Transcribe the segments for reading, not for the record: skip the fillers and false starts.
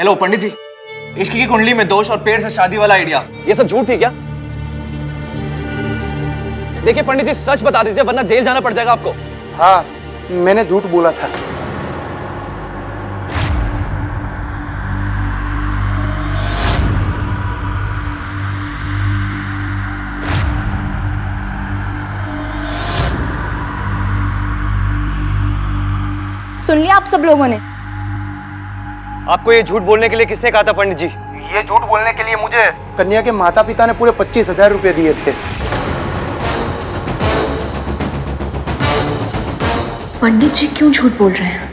Hello पंडित जी, इश्क की कुंडली में दोष और पेड़ से शादी वाला आइडिया, ये सब झूठ थी क्या? देखिए पंडित जी, सच बता दीजिए वरना जेल जाना पड़ जाएगा आपको। हाँ, मैंने झूठ बोला था। सुन लिया आप सब लोगों ने? आपको ये झूठ बोलने के लिए किसने कहा था पंडित जी? ये झूठ बोलने के लिए मुझे कन्या के माता पिता ने पूरे 25,000 रुपए दिए थे। पंडित जी क्यों झूठ बोल रहे हैं?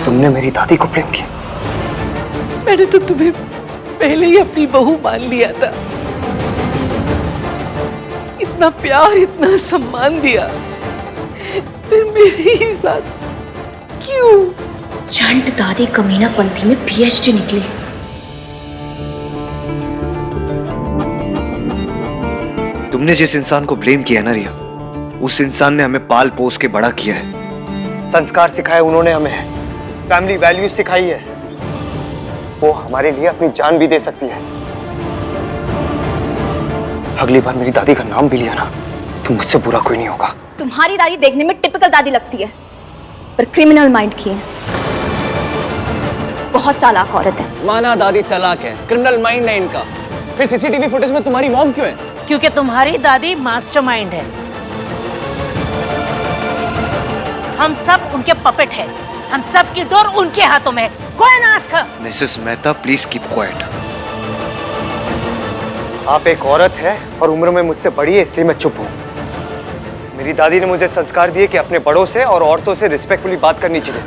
तुमने मेरी दादी को प्रेम किया? मैंने तो तुम्हें पहले ही अपनी बहू मान लिया था। इतना प्यार, इतना सम्मान दिया, फिर मेरे ही साथ क्यों? चंट दादी कमीनापंथी में PhD निकली। तुमने जिस इंसान को ब्लेम किया ना रिया, उस इंसान ने हमें पाल पोस के बड़ा किया है, संस्कार सिखाए उन्होंने हमें, फैमिली वैल्यूज सिखाई है। वो हमारे लिए अपनी जान भी दे सकती है। अगली बार मेरी दादी का नाम भी लिया ना तो मुझसे बुरा कोई नहीं होगा। तुम्हारी दादी देखने में टिपिकल दादी लगती है, पर क्रिमिनल माइंड की है। बहुत चालाक औरत है। माना दादी चालाक है, क्रिमिनल माइंड है इनका, फिर CCTV फुटेज में तुम्हारी मॉम क्यों है? क्योंकि तुम्हारी दादी मास्टरमाइंड है। हम सब उनके पपेट हैं। हम सब की डोर उनके हाथों में। कोई ना ask her. Mrs Mehta, please keep quiet. आप एक औरत है और उम्र में मुझसे बड़ी है, इसलिए मैं चुप हूँ। मेरी दादी ने मुझे संस्कार दिए कि अपने बड़ों से और औरतों से रिस्पेक्टफुली बात करनी चाहिए।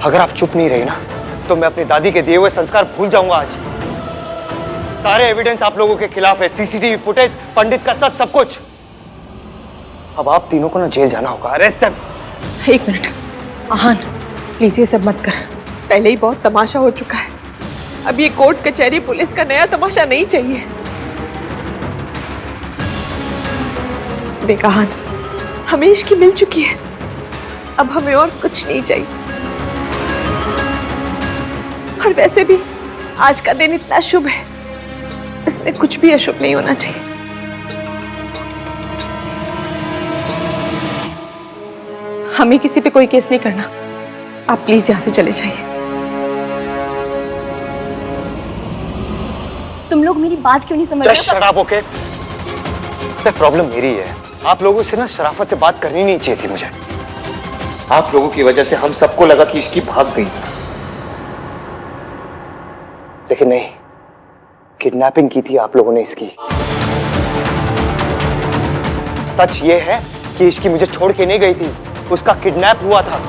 अगर आप चुप नहीं रही ना तो मैं अपनी दादी के दिए हुए संस्कार भूल जाऊंगा आज। सारे एविडेंस आप लोगों के खिलाफ है, CCTV फुटेज, पंडित का सच, सब कुछ। अब आप तीनों को ना जेल जाना होगा। Arrest them. एक मिनट आहान, प्लीज ये सब मत कर। पहले ही बहुत तमाशा हो चुका है। अब ये कोर्ट कचहरी पुलिस का नया तमाशा नहीं चाहिए। देख आहान, हमें इश्क मिल चुकी है, अब हमें और कुछ नहीं चाहिए। और वैसे भी आज का दिन इतना शुभ है, इसमें कुछ भी अशुभ नहीं होना चाहिए। हमें किसी पे कोई केस नहीं करना। आप प्लीज यहाँ से चले जाइए। तुम लोग मेरी बात क्यों नहीं समझ रहे? Shut up, okay? Sir problem मेरी है। आप लोगों से ना शराफत से बात करनी नहीं चाहिए थी मुझे। आप लोगों की वजह से हम सबको लगा कि इसकी भाग गई, लेकिन नहीं, किडनैपिंग की थी आप लोगों ने इसकी। सच ये है कि इसकी मुझे छोड़ के नहीं गई थी, उसका किडनैप हुआ था।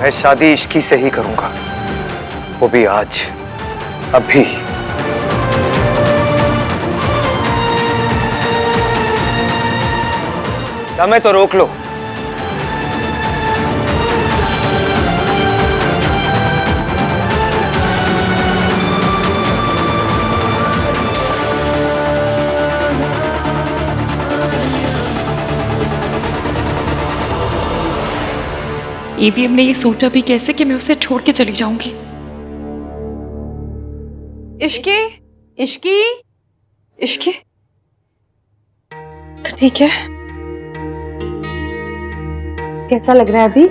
मैं शादी इश्की से ही करूंगा, वो भी आज, अभी। मैं तो रोक लो। EVM ने ये सोचा भी कैसे कि मैं उसे छोड़ के चली जाऊंगी। इश्की, इश्की, इश्की, तो ठीक है? कैसा लग रहा है अभी?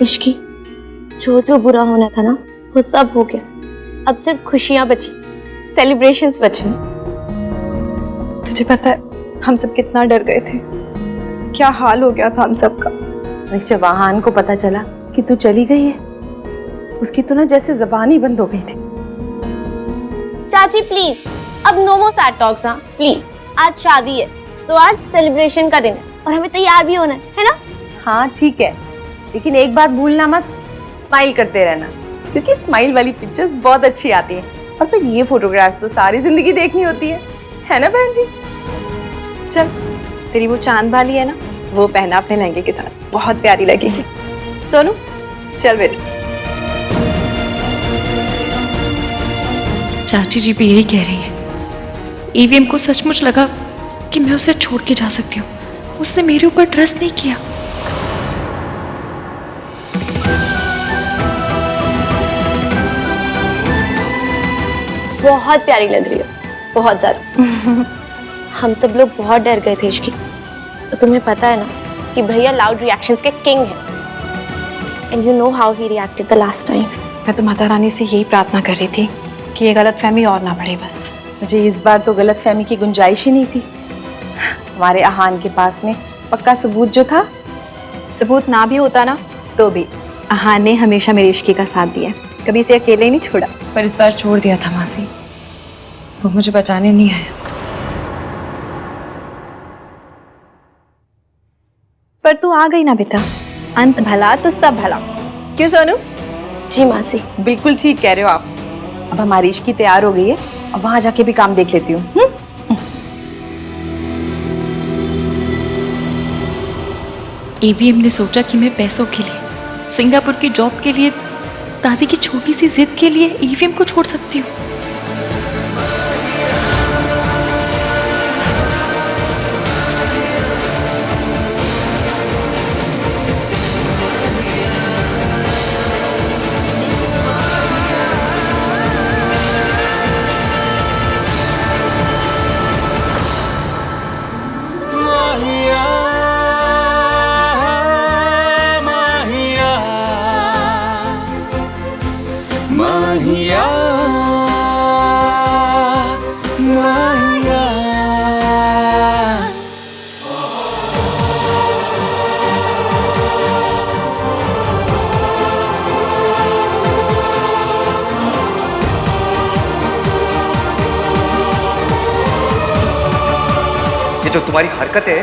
इश्की, जो बुरा होना था ना वो सब हो गया। अब सिर्फ खुशियां बची, सेलिब्रेशंस बचे। तुझे पता है हम सब कितना डर गए थे, क्या हाल हो गया था हम सबका। जब आहान को पता चला कि तू चली गई है, उसकी तो ना जैसे जबान ही बंद हो गई थी। चाची प्लीज, अब नो मोर सैड टॉक्स। हाँ प्लीज, आज शादी है तो आज सेलिब्रेशन का दिन है और हमें तैयार भी होना है ना? हाँ ठीक है, लेकिन एक बात भूलना मत, स्माइल करते रहना, क्योंकि स्माइल वाली पिक्चर्स बहुत अच्छी आती हैं। और फिर ये फोटोग्राफ्स तो सारी जिंदगी देखनी होती है ना बहन जी? चल, तेरी वो चांद वाली है ना, वो पहना अपने लहंगे के साथ, बहुत प्यारी लगेगी। सोनू चल बेटा। चाची जी भी यही कह रही है। ईवीएम को सचमुच लगा कि मैं उसे छोड़ के जा सकती हूँ। उसने मेरे ऊपर ट्रस्ट नहीं किया। बहुत प्यारी लग रही हो, बहुत ज्यादा। हम सब लोग बहुत डर गए थे इश्की। तो तुम्हें पता है ना कि भैया लाउड रिएक्शंस के किंग हैं। And you know how he reacted the last time. मैं तो माता रानी से यही प्रार्थना कर रही थी कि ये गलतफहमी और ना बढ़े। बस मुझे इस बार तो गलतफहमी की गुंजाइश ही नहीं थी। हमारे आहान के पास में पक्का सबूत जो था, सबूत ना भी होता ना तो भी आहान ने हमेशा मेरी इश्की का साथ दिया, कभी इसे अकेले ही नहीं छोड़ा। पर इस बार छोड़ दिया था मासी, वो मुझे बचाने नहीं आया। पर तू आ गई ना बेटा, अंत भला तो सब भला। क्यों सोनू? जी मासी। बिल्कुल ठीक कह रहे हो आप। अब हमारी इश्की तैयार हो गई है, अब वहां जाके भी काम देख लेती हूँ। ईवीएम ने सोचा कि मैं पैसों के लिए, सिंगापुर की जॉब के लिए, दादी की छोटी सी जिद के लिए ईवीएम को छोड़ सकती हूँ। ये जो तुम्हारी हरकत है,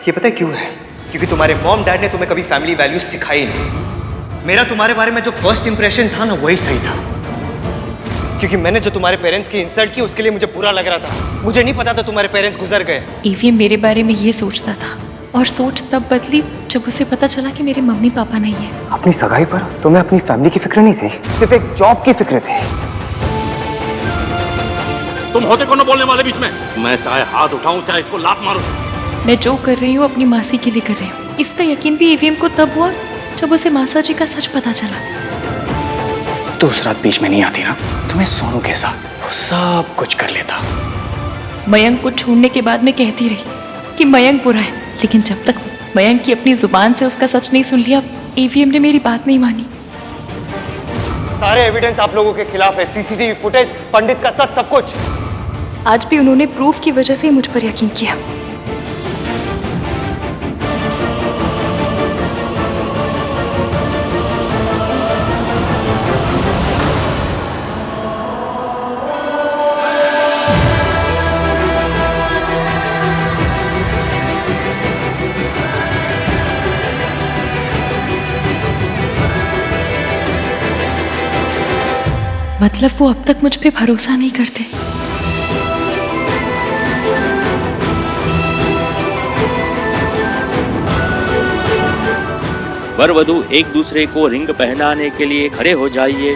ये पता है क्यों है? क्योंकि तुम्हारे मॉम डैड ने तुम्हें कभी फैमिली वैल्यूज सिखाई नहीं। मेरा तुम्हारे बारे में जो फर्स्ट इंप्रेशन था ना, वही सही था। क्योंकि मैंने जो तुम्हारे पेरेंट्स की इंसल्ट की, उसके लिए मुझे बुरा लग रहा था। मुझे नहीं पता था तुम्हारे पेरेंट्स गुजर गए। ईवीएम मेरे बारे में ये सोचता था, और सोच तब बदली जब उसे पता चला कि मेरे मम्मी पापा नहीं है। अपनी सगाई पर तुम्हें अपनी फैमिली की फिक्र नहीं थी, सिर्फ एक जॉब की फिक्र थी। तुम होते कौन बोलने वाले बीच में? मैं चाहे हाथ उठाऊं, चाहे इसको लात मारूं। मैं जो कर रही हूँ अपनी मासी के लिए कर रही हूँ। इसका यकीन भी ईवीएम को तब हुआ जब उसे मासा जी का सच पता चला। तो उस रात बीच में नहीं आती ना, तुम्हें सोनू के साथ वो सब कुछ कर लेता। मयंक को छोड़ने के बाद मैं कहती रही कि मयंक बुरा है, लेकिन जब तक मयंक की अपनी जुबान से उसका सच नहीं सुन लिया, ईवीएम ने मेरी बात नहीं मानी। सारे एविडेंस आप लोगों के खिलाफ है, सीसीटीवी फुटेज, पंडित का सच, सब कुछ। आज भी उन्होंने प्रूफ की वजह से ही मुझ पर यकीन किया। मतलब वो अब तक मुझ पे भरोसा नहीं करते। वर वधू एक दूसरे को रिंग पहनाने के लिए खड़े हो जाइए।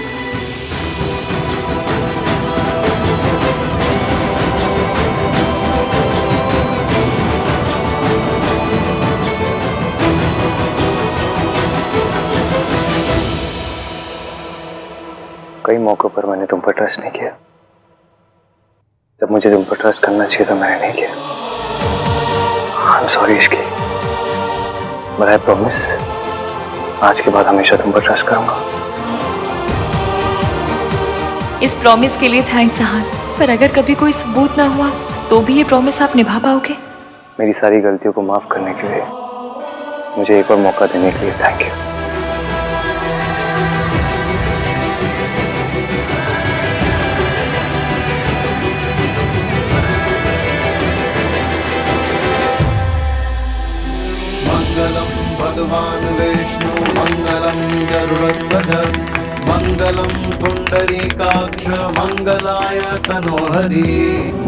कई मौकों पर मैंने तुम पर ट्रस्ट नहीं किया। जब मुझे तुम पर ट्रस्ट करना चाहिए था, मैंने नहीं किया। I am sorry Ishki, but I promise आज के बाद हमेशा तुम पर ट्रस्ट करूंगा। इस प्रॉमिस के लिए थैंक्स आहान, पर अगर कभी कोई सबूत ना हुआ तो भी ये प्रॉमिस आप निभा पाओगे? मेरी सारी गलतियों को माफ करने के लिए, मुझे एक और मौका देने के लिए थैंक यू। मंगलम भगवान् विष्णु मङ्गलं गरुडध्वज मङ्गलं पुण्डरीकाक्ष मङ्गलाय तनोहरि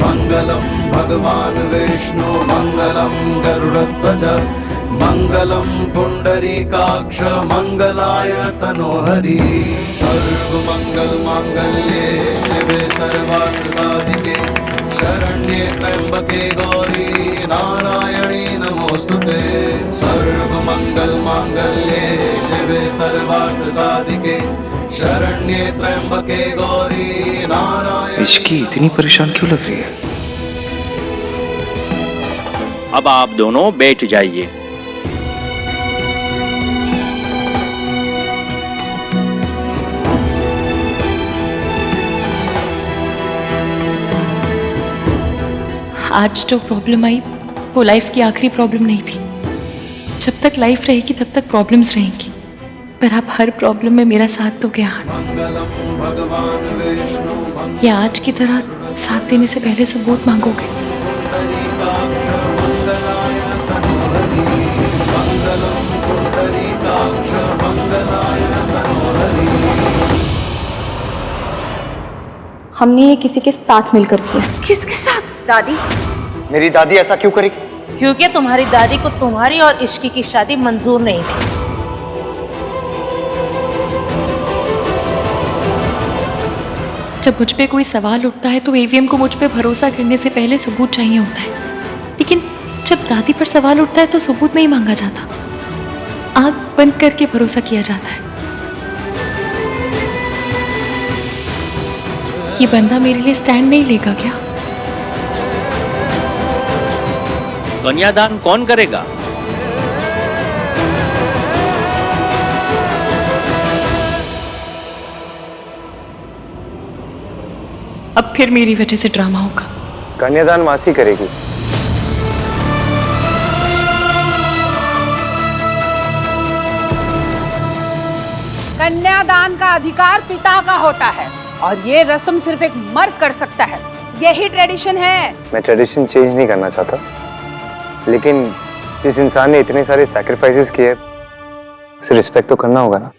मङ्गलं भगवान् विष्णु मङ्गलं गरुडध्वज मङ्गलं पुण्डरीकाक्ष मङ्गलाय तनोहरि सर्वमङ्गलमाङ्गल्ये शिवे सर्वार्थसाधिके शरण्ये त्र्यम्बके गौरी नारायणी नमोस्तुते सर्वमङ्गलमाङ्गल्ये शिवे सर्वार्थसाधिके शरण्ये त्र्यम्बके गौरी नारायणी। इसकी इतनी परेशान क्यों लग रही है? अब आप दोनों बैठ जाइए। आज जो प्रॉब्लम आई वो लाइफ की आखिरी प्रॉब्लम नहीं थी। जब तक लाइफ रहेगी तब तक प्रॉब्लम्स रहेंगी, पर आप हर प्रॉब्लम में मेरा साथ दोगे आज। या आज की तरह साथ देने से पहले सबूत मांगोगे? हमने ये किसी के साथ मिलकर किया। किसके साथ? दादी। मेरी दादी ऐसा क्यों करेगी? क्योंकि तुम्हारी दादी को तुम्हारी और इश्की की शादी मंजूर नहीं थी। जब मुझ पे कोई सवाल उठता है तो एवीएम को मुझ पे भरोसा करने से पहले सबूत चाहिए होता है, लेकिन जब दादी पर सवाल उठता है तो सबूत नहीं मांगा जाता, आंख बंद करके भरोसा किया जाता है। ये बंदा मेरे लिए स्टैंड नहीं लेगा क्या? कन्यादान कौन करेगा? अब फिर मेरी वजह से ड्रामा होगा। कन्यादान मासी करेगी। कन्यादान का अधिकार पिता का होता है और ये रस्म सिर्फ एक मर्द कर सकता है। यही ट्रेडिशन है। मैं ट्रेडिशन चेंज नहीं करना चाहता, लेकिन जिस इंसान ने इतने सारे सैक्रिफाइसेस किए उसे रिस्पेक्ट तो करना होगा ना।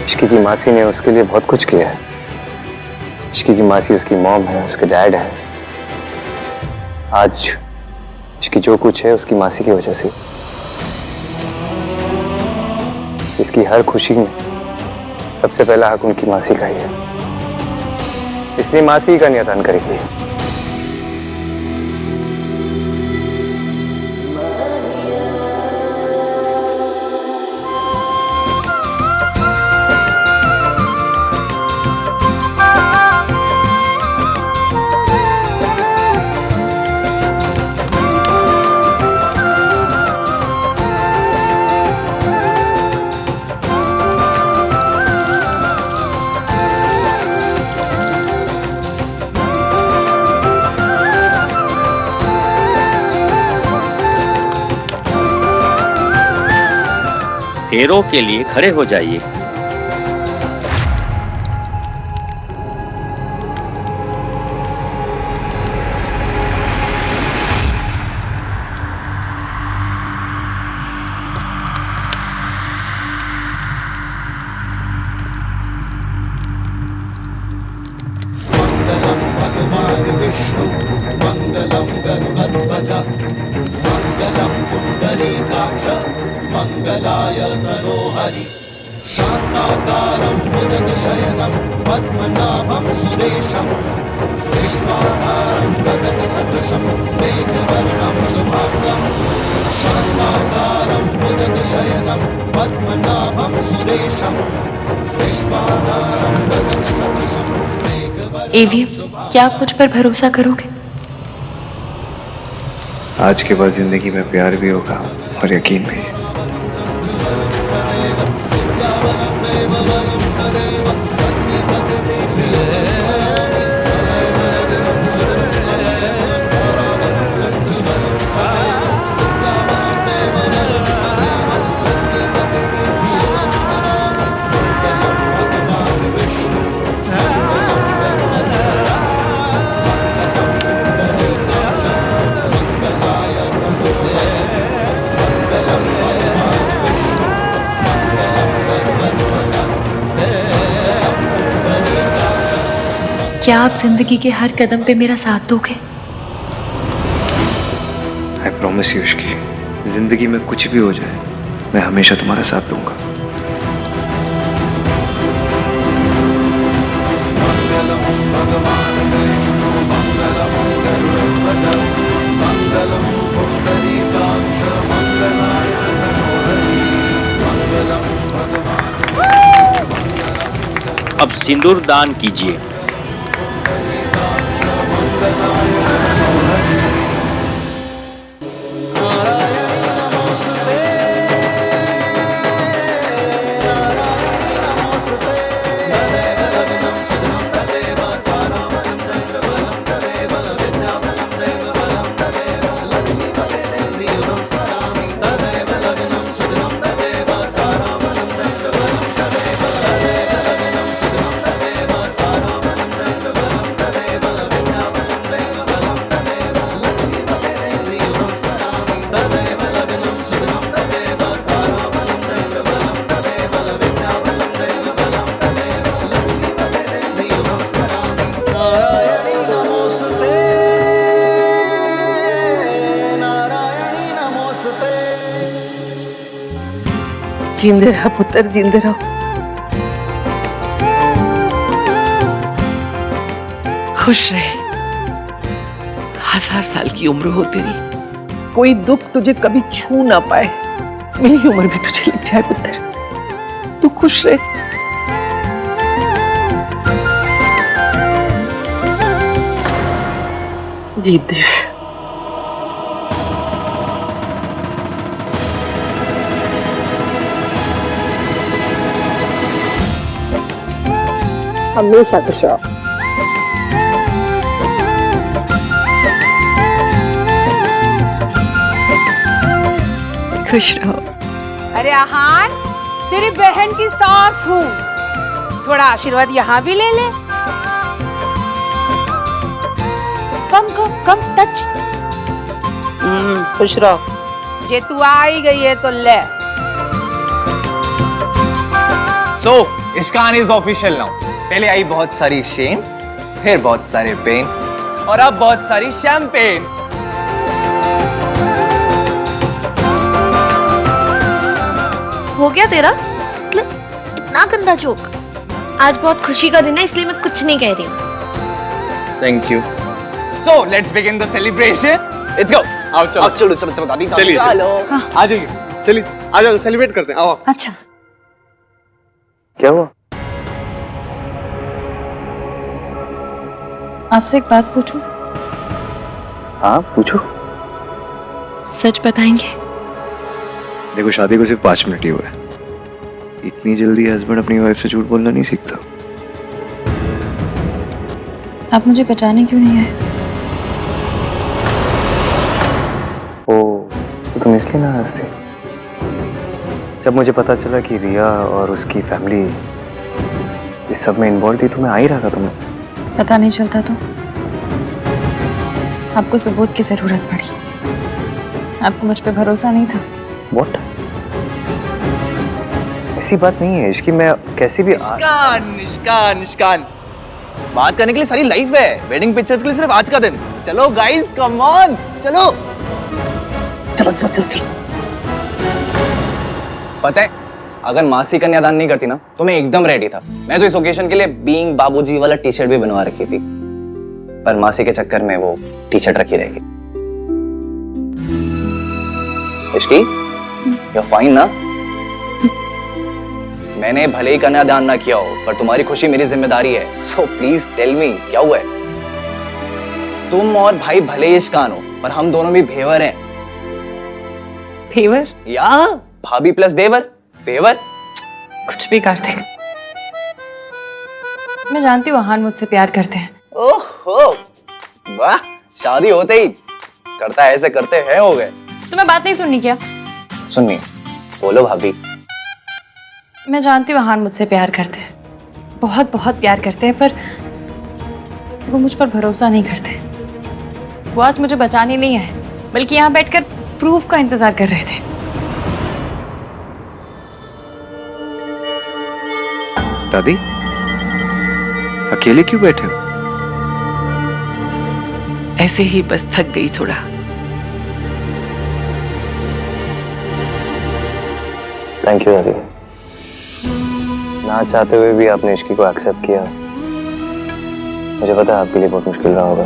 इश्की की मासी ने उसके लिए बहुत कुछ किया है। इश्की की मासी उसकी मॉम है, उसके डैड है। आज इसकी जो कुछ है उसकी मासी की वजह से। इसकी हर खुशी में सबसे पहला हक उनकी मासी का ही है, इसलिए मासी ही कन्यादान करेगी। फेरों के लिए खड़े हो जाइए। मङ्गलं भगवान् विष्णु मङ्गलं गरुडध्वज मङ्गलं पुण्डरीकाक्ष मङ्गलाय तनोहरि शान्ताकारं भुजगशयनं पद्मनाभं सुरेशं विश्वाधारं गगनसदृशं मेघवर्णं शुभाङ्गं शान्ताकारं भुजगशयनं पद्मनाभं सुरेशं विश्वाधारं गगनसदृशं एवीएम, क्या आप मुझ पर भरोसा करोगे? आज के बाद जिंदगी में प्यार भी होगा और यकीन भी। क्या आप जिंदगी के हर कदम पे मेरा साथ दोगे? आई प्रॉमिस यू इश्की, जिंदगी में कुछ भी हो जाए मैं हमेशा तुम्हारा साथ दूंगा। अब सिंदूर दान कीजिए। जींदे रहो पुत्र, जींदे रहो। खुश रहे, 1000 साल की उम्र हो तेरी, कोई दुख तुझे कभी छू ना पाए। मेरी उम्र भी तुझे लग जाए पुत्र, तू खुश रहे। जीते हमेशा खुश रहो। खुश रहो। अरे आहान, तेरी बहन की सास हूँ, थोड़ा आशीर्वाद यहाँ भी ले ले। कम कम कम टच। खुश रहो। जे तू आई गई है तो ले। सो इश्कान इज ऑफिशियल नाउ। पहले आई बहुत सारी शेम, फिर बहुत सारे पेन, और अब बहुत सारी शैंपेन। हो गया तेरा? मतलब इतना गंदा जोक। आज बहुत खुशी का दिन है इसलिए मैं कुछ नहीं कह रही हूँ। Thank you. So let's begin the celebration. Let's go. आओ चलो चलो चलो चलो दादी चलिए, चलो। आ जाइए, चलिए आ जाओ, सेलिब्रेट करते हैं। आओ। अच्छा, क्या हुआ? आपसे एक बात पूछूं? हाँ पूछो। सच बताएंगे? देखो शादी को सिर्फ 5 मिनट ही हुए, इतनी जल्दी हस्बैंड अपनी वाइफ से झूठ बोलना नहीं सीखता। आप मुझे बचाने क्यों नहीं आए? ओ, तो तुम इसलिए ना हंसती? जब मुझे पता चला कि रिया और उसकी फैमिली इस सब में इन्वॉल्व थी तो मैं आ ही रहा था तुम्हें। पता नहीं चलता तो? आपको सबूत की जरूरत पड़ी। आपको मुझ पे भरोसा नहीं था? What? ऐसी बात नहीं है इसकी, मैं कैसे भी निष्कान बात करने के लिए सारी लाइफ है, वेडिंग पिक्चर्स के लिए सिर्फ आज का दिन। चलो गाइस कम ऑन, चलो चलो चलो चलो चलो। पता है अगर मासी कन्यादान नहीं करती ना तो मैं एकदम रेडी था। मैं तो इस ओकेजन के लिए बीइंग बाबूजी वाला टी शर्ट भी बनवा रखी थी, पर मासी के चक्कर में वो टी शर्ट रखी रहेगी। इश्की, you're fine ना? मैंने भले ही कन्यादान ना किया हो पर तुम्हारी खुशी मेरी जिम्मेदारी है। सो प्लीज टेल मी क्या हुआ है? तुम और भाई भले ही इश्कान हो पर हम दोनों भी भेवर हैं। फेवर? या भाभी प्लस देवर, भेवर। कुछ भी कार्तिक, मैं जानती हूँ आहान मुझसे प्यार करते हैं। ओहो वाह, शादी होते ही करता ऐसे करते हैं हो गए। तुम्हें बात नहीं सुननी क्या? सुनिए, बोलो भाभी। मैं जानती हूँ आहान मुझसे प्यार करते हैं, बहुत बहुत प्यार करते हैं, पर वो मुझ पर भरोसा नहीं करते। वो आज मुझे बचाने नहीं आए बल्कि यहाँ बैठकर प्रूफ का इंतजार कर रहे थे। दादी अकेले क्यों बैठे हो? ऐसे ही बस थक गई थोड़ा। थैंक यू दादी। ना चाहते हुए भी आपने इश्की को एक्सेप्ट किया। मुझे पता है आपके लिए बहुत मुश्किल रहा होगा।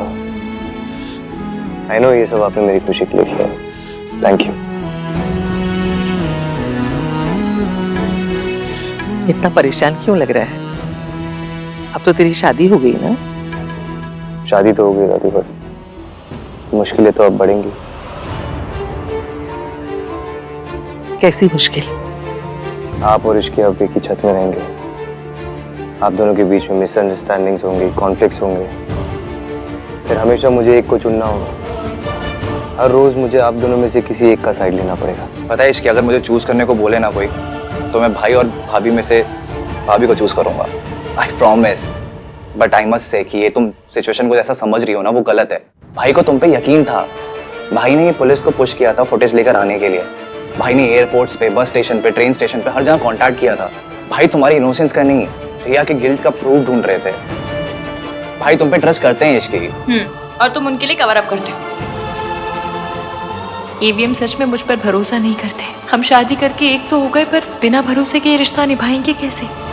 आई नो ये सब आपने मेरी खुशी के लिए किया। Thank you. इतना परेशान क्यों लग रहा है? अब तो तेरी शादी हो गई ना? शादी तो हो गई दादी, पर मुश्किलें तो अब बढ़ेंगी। कैसी मुश्किल? आप और इश्की अब एक ही छत में रहेंगे। आप दोनों के बीच में मिसअंडरस्टैंडिंग्स होंगी, कॉन्फ्लिक्ट्स होंगे। फिर हमेशा मुझे एक को चुनना होगा। हर रोज मुझे आप दोनों में से किसी एक का साइड लेना पड़ेगा। पता है इश्की, अगर मुझे चूज करने को बोले ना कोई, तो मैं भाई और भाभी में से भाभी को चूज करूंगा। I promise. But I must say कि ये तुम सिचुएशन को जैसा समझ रही हो ना, वो गलत है। भाई को तुम पे यकीन था। भाई ने पुलिस को पुश किया था फुटेज लेकर आने के लिए। भाई ने एयरपोर्ट्स पे, बस स्टेशन पे, ट्रेन स्टेशन पे, हर जगह कांटेक्ट किया था। भाई तुम्हारी इनोसेंस का नहीं, रिया के गिल्ट का प्रूफ ढूंढ रहे थे। भाई तुम पे ट्रस्ट करते हैं इश्की। और तुम उनके लिए कवर अप करते हो। एवीएम सच में मुझ पर भरोसा नहीं करते। हम शादी करके एक तो हो गए, पर बिना भरोसे के ये रिश्ता निभाएंगे कैसे?